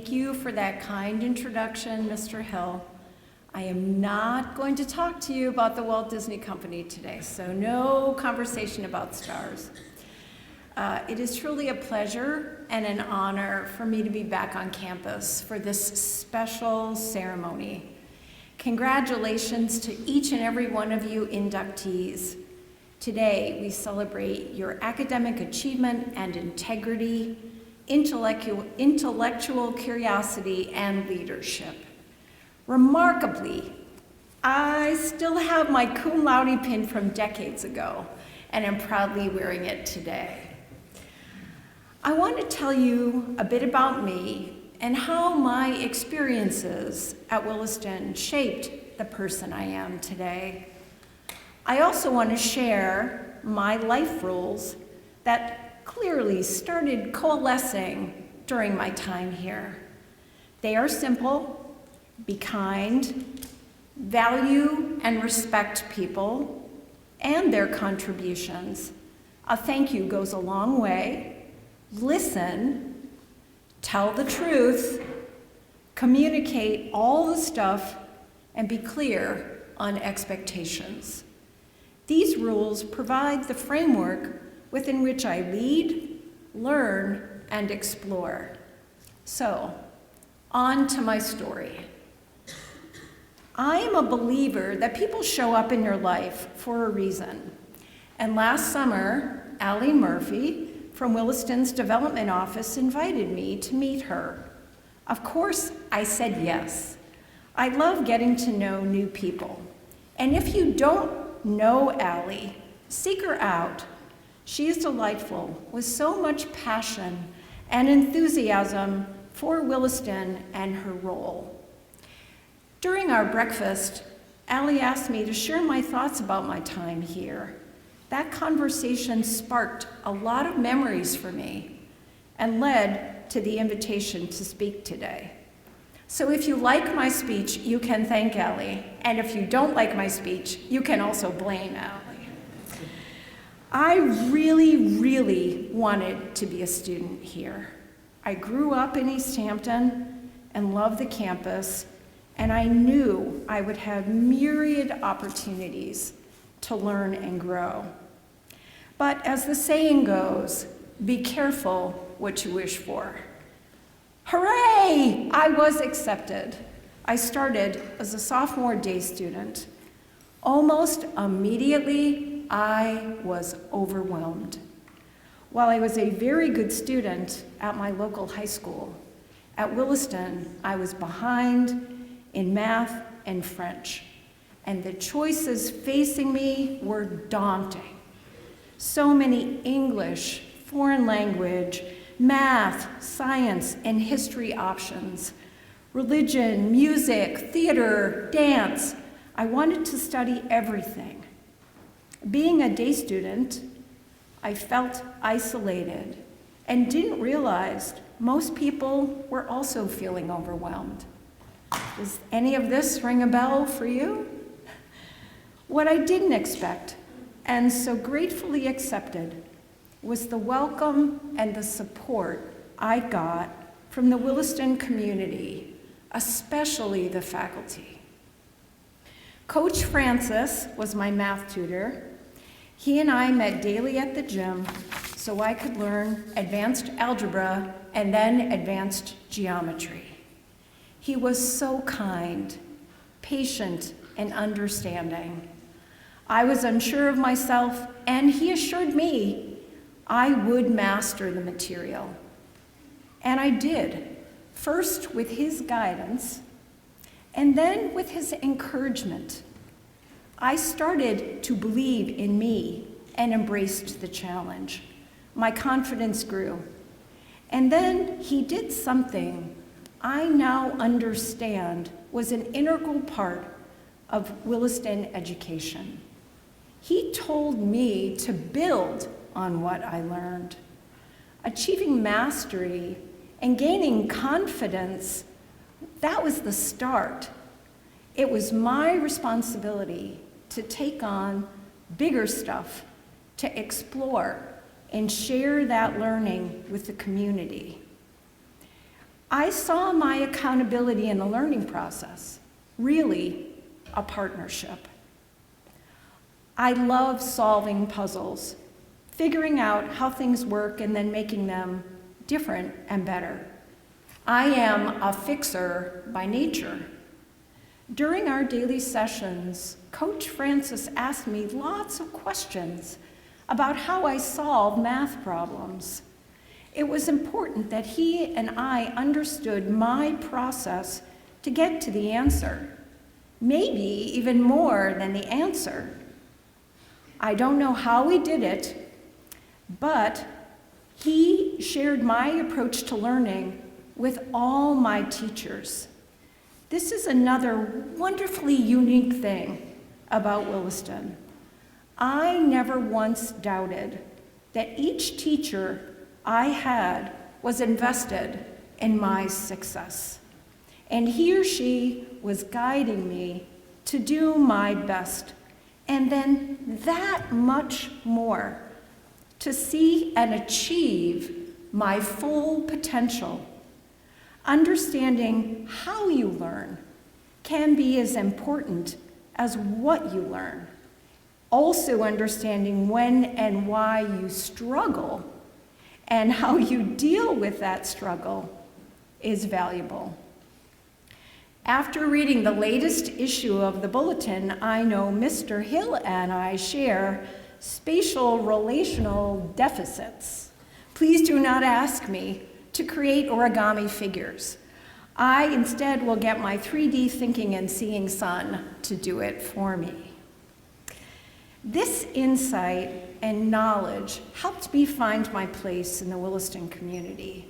Thank you for that kind introduction, Mr. Hill. I am not going to talk to you about the Walt Disney Company today, so no conversation about stars. It is truly a pleasure and an honor for me to be back on campus for this special ceremony. Congratulations to each and every one of you inductees. Today, we celebrate your academic achievement and integrity, intellectual curiosity, and leadership. Remarkably, I still have my cum laude pin from decades ago, and am proudly wearing it today. I want to tell you a bit about me and how my experiences at Williston shaped the person I am today. I also want to share my life rules that clearly started coalescing during my time here. They are simple: be kind, value and respect people and their contributions. A thank you goes a long way. Listen, tell the truth, communicate all the stuff, and be clear on expectations. These rules provide the framework within which I lead, learn, and explore. So, on to my story. I am a believer that people show up in your life for a reason. And last summer, Allie Murphy from Williston's Development Office invited me to meet her. Of course, I said yes. I love getting to know new people. And if you don't know Allie, seek her out. She is delightful with so much passion and enthusiasm for Williston and her role. During our breakfast, Allie asked me to share my thoughts about my time here. That conversation sparked a lot of memories for me and led to the invitation to speak today. So if you like my speech, you can thank Allie, and if you don't like my speech, you can also blame Allie. I really wanted to be a student here. I grew up in East Hampton and loved the campus, and I knew I would have myriad opportunities to learn and grow. But as the saying goes, be careful what you wish for. Hooray! I was accepted. I started as a sophomore day student. Almost immediately, I was overwhelmed. While I was a very good student at my local high school, at Williston, I was behind in math and French, and the choices facing me were daunting. So many English, foreign language, math, science, and history options, religion, music, theater, dance. I wanted to study everything. Being a day student, I felt isolated and didn't realize most people were also feeling overwhelmed. Does any of this ring a bell for you? What I didn't expect, and so gratefully accepted, was the welcome and the support I got from the Williston community, especially the faculty. Coach Francis was my math tutor. He and I met daily at the gym so I could learn advanced algebra and then advanced geometry. He was so kind, patient, and understanding. I was unsure of myself, and he assured me I would master the material. And I did, first with his guidance, and then with his encouragement. I started to believe in me and embraced the challenge. My confidence grew. And then he did something I now understand was an integral part of Williston education. He told me to build on what I learned. Achieving mastery and gaining confidence, that was the start. It was my responsibility to take on bigger stuff, to explore and share that learning with the community. I saw my accountability in the learning process, really a partnership. I love solving puzzles, figuring out how things work and then making them different and better. I am a fixer by nature. During our daily sessions, Coach Francis asked me lots of questions about how I solve math problems. It was important that he and I understood my process to get to the answer, maybe even more than the answer. I don't know how we did it, but he shared my approach to learning with all my teachers. This is another wonderfully unique thing about Williston. I never once doubted that each teacher I had was invested in my success, and he or she was guiding me to do my best, and then that much more, to see and achieve my full potential. Understanding how you learn can be as important as what you learn. Also understanding when and why you struggle and how you deal with that struggle is valuable. After reading the latest issue of the bulletin, I know Mr. Hill and I share spatial relational deficits. Please do not ask me to create origami figures. I instead will get my 3D thinking and seeing son to do it for me. This insight and knowledge helped me find my place in the Williston community,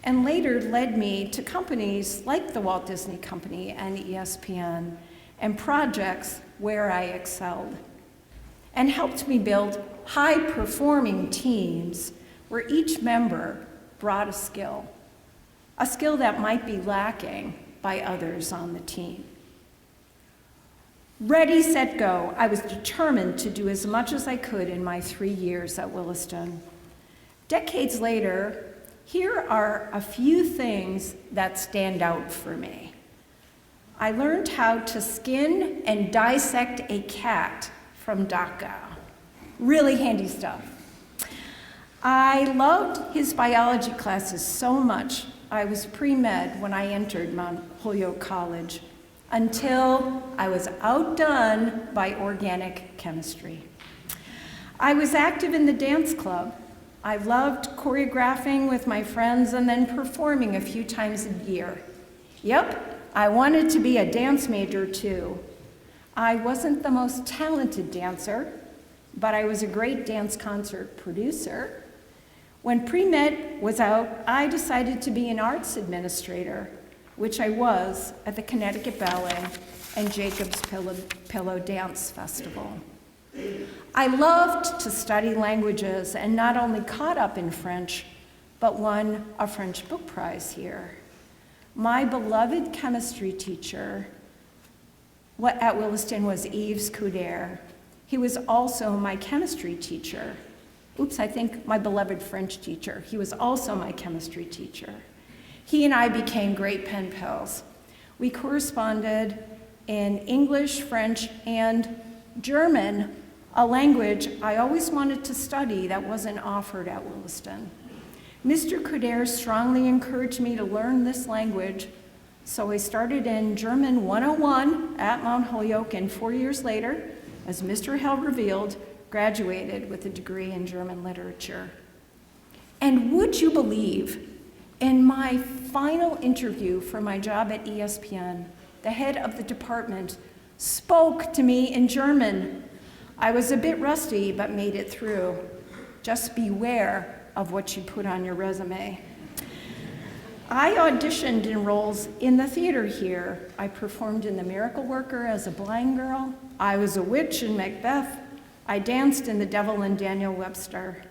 and later led me to companies like the Walt Disney Company and ESPN, and projects where I excelled, and helped me build high-performing teams where each member brought a skill that might be lacking by others on the team. Ready, set, go. I was determined to do as much as I could in my 3 years at Williston. Decades later, here are a few things that stand out for me. I learned how to skin and dissect a cat from Dhaka. Really handy stuff. I loved his biology classes so much. I was pre-med when I entered Mount Holyoke College, until I was outdone by organic chemistry. I was active in the dance club. I loved choreographing with my friends and then performing a few times a year. Yep, I wanted to be a dance major too. I wasn't the most talented dancer, but I was a great dance concert producer. When pre-med was out, I decided to be an arts administrator, which I was at the Connecticut Ballet and Jacob's Pillow Dance Festival. I loved to study languages and not only caught up in French, but won a French book prize here. My beloved chemistry teacher at Williston was Yves Couder. He was also my chemistry teacher. I think my beloved French teacher. He was also my chemistry teacher. He and I became great pen pals. We corresponded in English, French, and German, a language I always wanted to study that wasn't offered at Williston. Mr. Couder strongly encouraged me to learn this language, so I started in German 101 at Mount Holyoke, and 4 years later, as Mr. Hill revealed, graduated with a degree in German literature. And would you believe, in my final interview for my job at ESPN, the head of the department spoke to me in German. I was a bit rusty, but made it through. Just beware of what you put on your resume. I auditioned in roles in the theater here. I performed in The Miracle Worker as a blind girl. I was a witch in Macbeth. I danced in The Devil and Daniel Webster.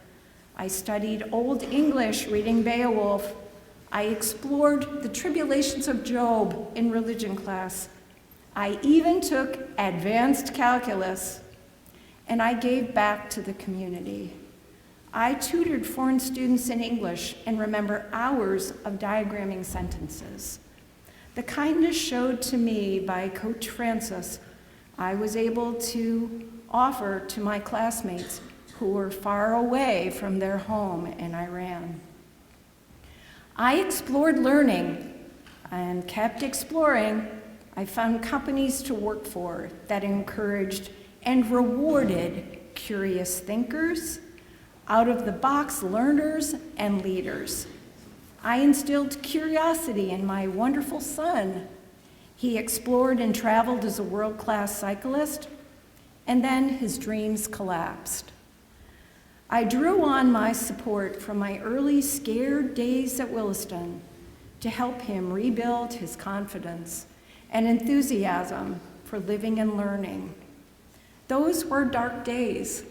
I studied Old English, reading Beowulf. I explored the tribulations of Job in religion class. I even took advanced calculus, and I gave back to the community. I tutored foreign students in English and remember hours of diagramming sentences. The kindness showed to me by Coach Francis, I was able to offer to my classmates who were far away from their home in Iran. I explored learning and kept exploring. I found companies to work for that encouraged and rewarded curious thinkers, out-of-the-box learners, and leaders. I instilled curiosity in my wonderful son. He explored and traveled as a world-class cyclist, and then his dreams collapsed. I drew on my support from my early scared days at Williston to help him rebuild his confidence and enthusiasm for living and learning. Those were dark days.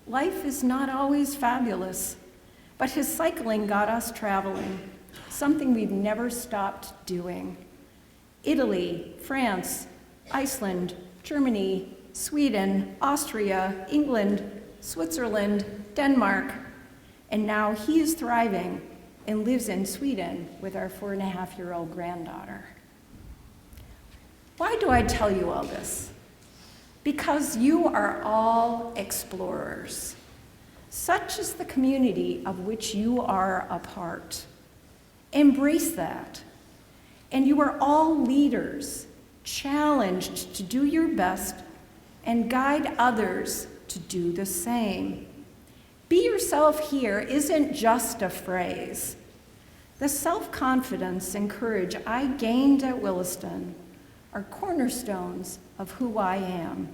Life is not always fabulous, but his cycling got us traveling, something we've never stopped doing. Italy, France, Iceland, Germany, Sweden, Austria, England, Switzerland, Denmark, and now he is thriving and lives in Sweden with our 4.5-year-old granddaughter. Why do I tell you all this? Because you are all explorers. Such is the community of which you are a part. Embrace that. And you are all leaders, challenged to do your best and guide others to do the same. Be yourself here isn't just a phrase. The self-confidence and courage I gained at Williston are cornerstones of who I am.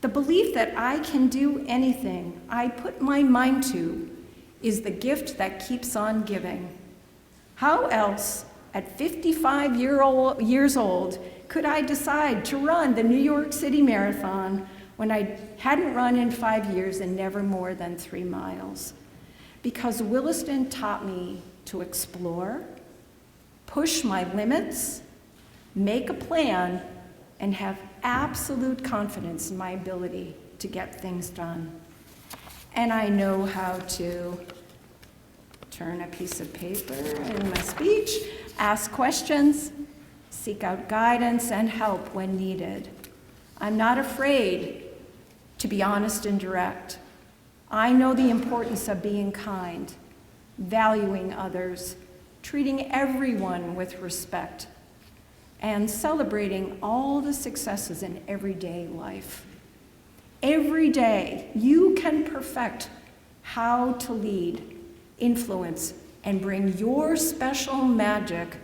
The belief that I can do anything I put my mind to is the gift that keeps on giving. How else, at 55 years old, could I decide to run the New York City Marathon when I hadn't run in 5 years and never more than 3 miles? Because Williston taught me to explore, push my limits, make a plan, and have absolute confidence in my ability to get things done. And I know how to turn a piece of paper in my speech, ask questions, seek out guidance and help when needed. I'm not afraid to be honest and direct. I know the importance of being kind, valuing others, treating everyone with respect, and celebrating all the successes in everyday life. Every day, you can perfect how to lead, influence, and bring your special magic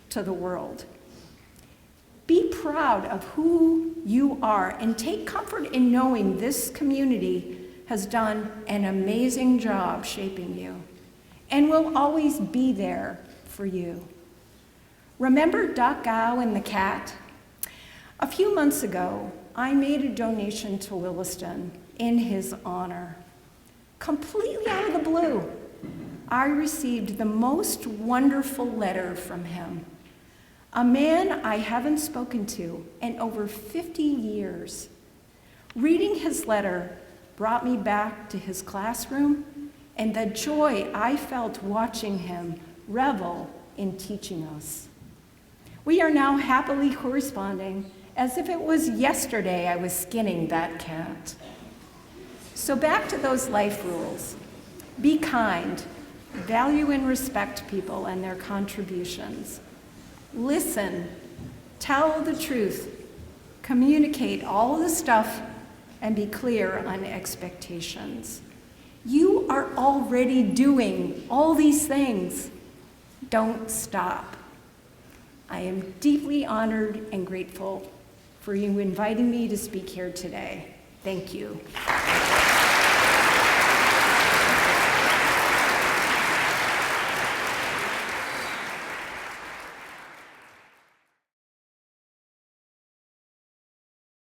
to the world. Be proud of who you are and take comfort in knowing this community has done an amazing job shaping you and will always be there for you. Remember Doc Gow and the cat? A few months ago, I made a donation to Williston in his honor. Completely out of the blue, I received the most wonderful letter from him. A man I haven't spoken to in over 50 years. Reading his letter brought me back to his classroom and the joy I felt watching him revel in teaching us. We are now happily corresponding as if it was yesterday I was skinning that cat. So back to those life rules. Be kind, value and respect people and their contributions. Listen, tell the truth, communicate all the stuff, and be clear on expectations. You are already doing all these things. Don't stop. I am deeply honored and grateful for you inviting me to speak here today. Thank you.